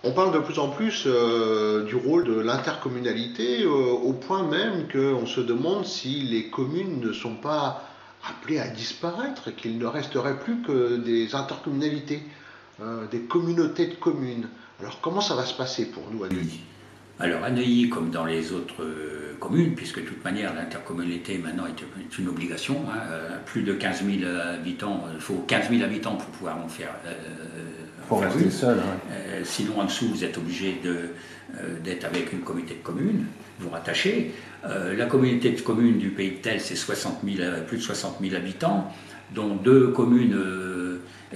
On parle de plus en plus du rôle de l'intercommunalité, au point même qu'on se demande si les communes ne sont pas appelées à disparaître, qu'il ne resterait plus que des intercommunalités, des communautés de communes. Alors comment ça va se passer pour nous à Neuilly? Alors à Neuilly, comme dans les autres communes, puisque de toute manière l'intercommunalité maintenant est une obligation, hein, plus de 15 000 habitants, il faut 15 000 habitants pour pouvoir en faire. Pour rester seul. Ouais. Sinon en dessous vous êtes obligé d'être avec une communauté de communes, vous rattachez. La communauté de communes du Pays de Tel, c'est plus de 60 000 habitants, dont deux communes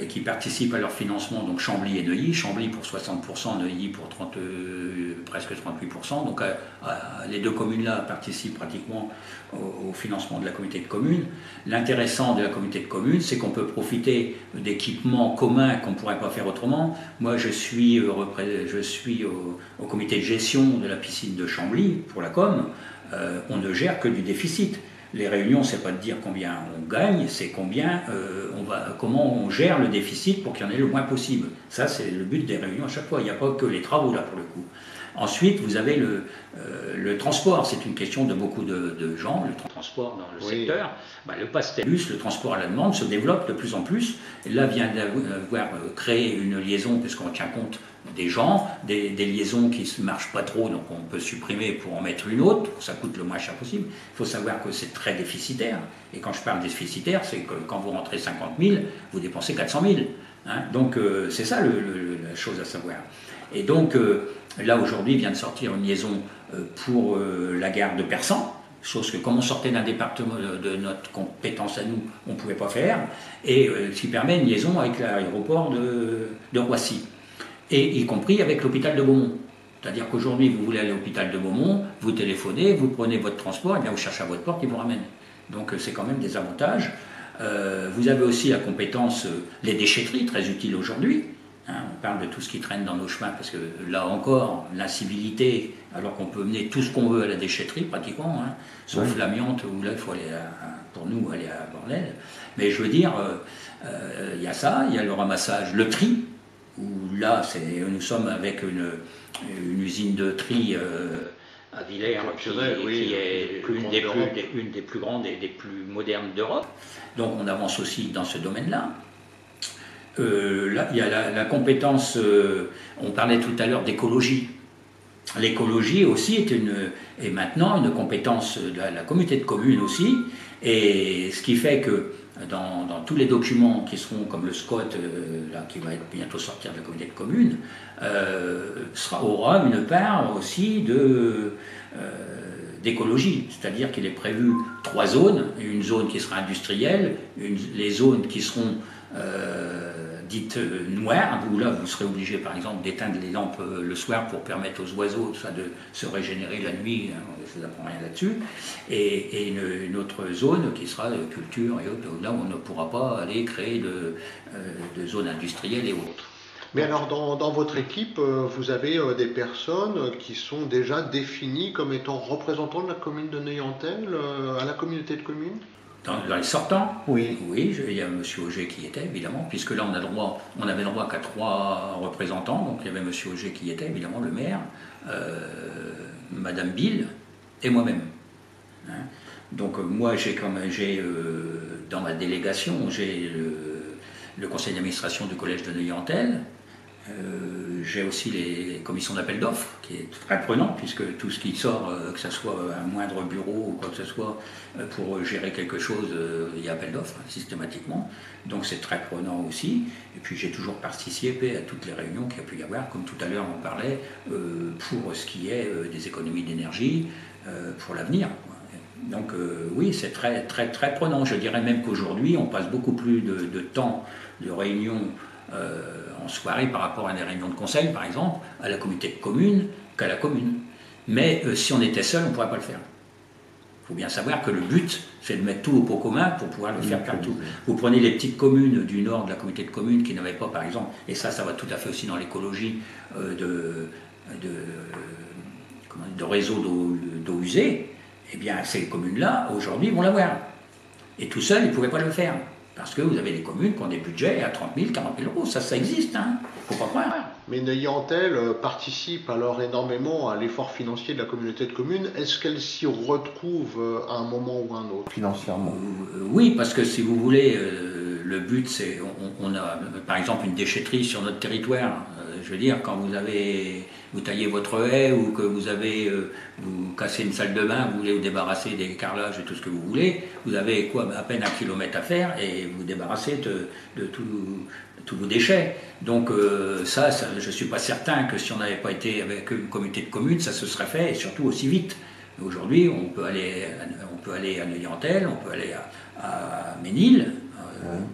qui participent à leur financement, donc Chambly et Neuilly. Chambly pour 60%, Neuilly pour presque 38%. Donc les deux communes-là participent pratiquement au financement de la communauté de communes. L'intéressant de la communauté de communes, c'est qu'on peut profiter d'équipements communs qu'on ne pourrait pas faire autrement. Moi, je suis au comité de gestion de la piscine de Chambly pour la com. On ne gère que du déficit. Les réunions, c'est pas de dire combien on gagne, c'est comment on gère le déficit pour qu'il y en ait le moins possible. Ça, c'est le but des réunions à chaque fois. Il n'y a pas que les travaux là pour le coup. Ensuite, vous avez le transport. C'est une question de beaucoup de gens. Le transport dans le secteur. Le Pastellus, le transport à la demande, se développe de plus en plus. Et là vient d'avoir créé une liaison, puisqu'on tient compte des gens, des liaisons qui ne marchent pas trop, donc on peut supprimer pour en mettre une autre, ça coûte le moins cher possible. Il faut savoir que c'est très déficitaire. Et quand je parle déficitaire, c'est que quand vous rentrez 50 000, vous dépensez 400 000. Hein, donc c'est ça la chose à savoir. Et donc là aujourd'hui vient de sortir une liaison pour la gare de Persan, chose que comme on sortait d'un département de notre compétence à nous, on ne pouvait pas faire, et ce qui permet une liaison avec l'aéroport de Roissy, et y compris avec l'hôpital de Beaumont. C'est-à-dire qu'aujourd'hui vous voulez aller à l'hôpital de Beaumont, vous téléphonez, vous prenez votre transport, et bien vous cherchez à votre porte, ils vous ramènent. Donc c'est quand même des avantages. Vous avez aussi la compétence, les déchetteries, très utiles aujourd'hui. Hein, on parle de tout ce qui traîne dans nos chemins, parce que là encore, l'incivilité, alors qu'on peut mener tout ce qu'on veut à la déchetterie pratiquement, hein, sauf l'amiante, où là il faut aller pour nous aller à Borlel. Mais je veux dire, il y a ça, il y a le ramassage, le tri, où là nous sommes avec une usine de tri à Villers, qui est une des plus grandes et des plus modernes d'Europe. Donc on avance aussi dans ce domaine-là. Là, il y a la compétence, on parlait tout à l'heure d'écologie. L'écologie aussi est maintenant une compétence de la communauté de communes aussi, et ce qui fait que dans tous les documents qui seront comme le SCOT, là, qui va bientôt sortir de la communauté de communes, aura une part aussi d'écologie, c'est-à-dire qu'il est prévu 3 zones, une zone qui sera industrielle, les zones qui seront dites noires, où là vous serez obligé par exemple d'éteindre les lampes le soir pour permettre aux oiseaux de se régénérer la nuit, hein, je vous apprends rien là-dessus, et une autre zone qui sera culture et autres, là où on ne pourra pas aller créer de zones industrielles et autres. Mais alors dans votre équipe, vous avez des personnes qui sont déjà définies comme étant représentants de la commune de Neuilly-en-Tel à la communauté de communes? Dans les sortants, oui, il y a M. Auger qui y était, évidemment, puisque là on avait le droit qu'à 3 représentants, donc il y avait M. Auger qui y était, évidemment, le maire, Mme Bill et moi-même. Hein. Donc moi dans ma délégation, j'ai le conseil d'administration du collège de Neuilly-en-Tel. J'ai aussi les commissions d'appel d'offres, qui est très prenant, puisque tout ce qui sort, que ce soit un moindre bureau ou quoi que ce soit, pour gérer quelque chose, il y a appel d'offres, systématiquement. Donc c'est très prenant aussi. Et puis j'ai toujours participé à toutes les réunions qu'il y a pu y avoir, comme tout à l'heure on parlait, pour ce qui est des économies d'énergie, pour l'avenir. Donc oui, c'est très, très, très prenant. Je dirais même qu'aujourd'hui, on passe beaucoup plus de temps de réunions en soirée par rapport à des réunions de conseil, par exemple, à la communauté de communes qu'à la commune. Mais si on était seul, on ne pourrait pas le faire. Il faut bien savoir que le but, c'est de mettre tout au pot commun pour pouvoir le faire partout. Vous prenez les petites communes du nord de la communauté de communes qui n'avaient pas, par exemple, et ça va tout à fait aussi dans l'écologie, de réseaux d'eau usée, eh bien ces communes-là, aujourd'hui, vont l'avoir. Et tout seul, ils ne pouvaient pas le faire. Parce que vous avez des communes qui ont des budgets à 30 000, 40 000 euros. Ça existe, hein. Faut pas croire. Mais Neuilly-en-Thelle participe alors énormément à l'effort financier de la communauté de communes. Est-ce qu'elle s'y retrouve à un moment ou à un autre? Financièrement? Oui, parce que si vous voulez, le but c'est, on a par exemple une déchetterie sur notre territoire. Je veux dire, quand vous taillez votre haie ou que vous cassez une salle de bain, vous voulez vous débarrasser des carrelages et tout ce que vous voulez, vous avez quoi, à peine 1 kilomètre à faire et vous débarrassez de tous vos déchets. Donc ça, je ne suis pas certain que si on n'avait pas été avec une communauté de communes, ça se serait fait et surtout aussi vite. Aujourd'hui, on peut aller à Neuilly-en-Thelle, on peut aller à Ménil,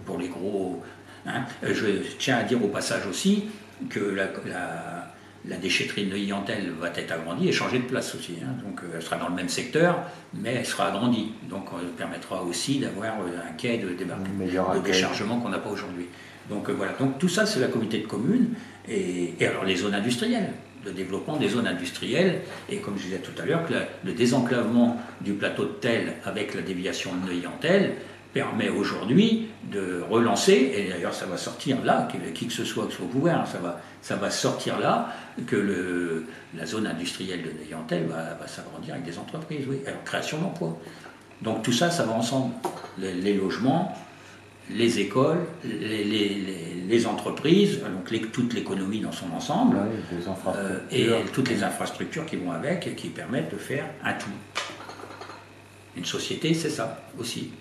pour les gros. Hein. Je tiens à dire au passage aussi que la déchetterie de Neuilly-en-Thelle va être agrandie et changer de place aussi. Hein. Donc elle sera dans le même secteur, mais elle sera agrandie. Donc elle permettra aussi d'avoir un quai de déchargement qu'on n'a pas aujourd'hui. Donc voilà, donc tout ça c'est la communauté de communes et alors les zones industrielles, le développement des zones industrielles et comme je disais tout à l'heure, le désenclavement du plateau de Thelle avec la déviation de Neuilly-en-Thelle permet aujourd'hui de relancer, et d'ailleurs ça va sortir là, qui que ce soit au pouvoir, ça va sortir là, que la zone industrielle de Neuilly-en-Thelle va s'agrandir avec des entreprises, oui, alors création d'emplois. Donc tout ça, ça va ensemble. Les logements, les écoles, les entreprises, donc toute l'économie dans son ensemble, et toutes les infrastructures qui vont avec et qui permettent de faire un tout. Une société, c'est ça aussi.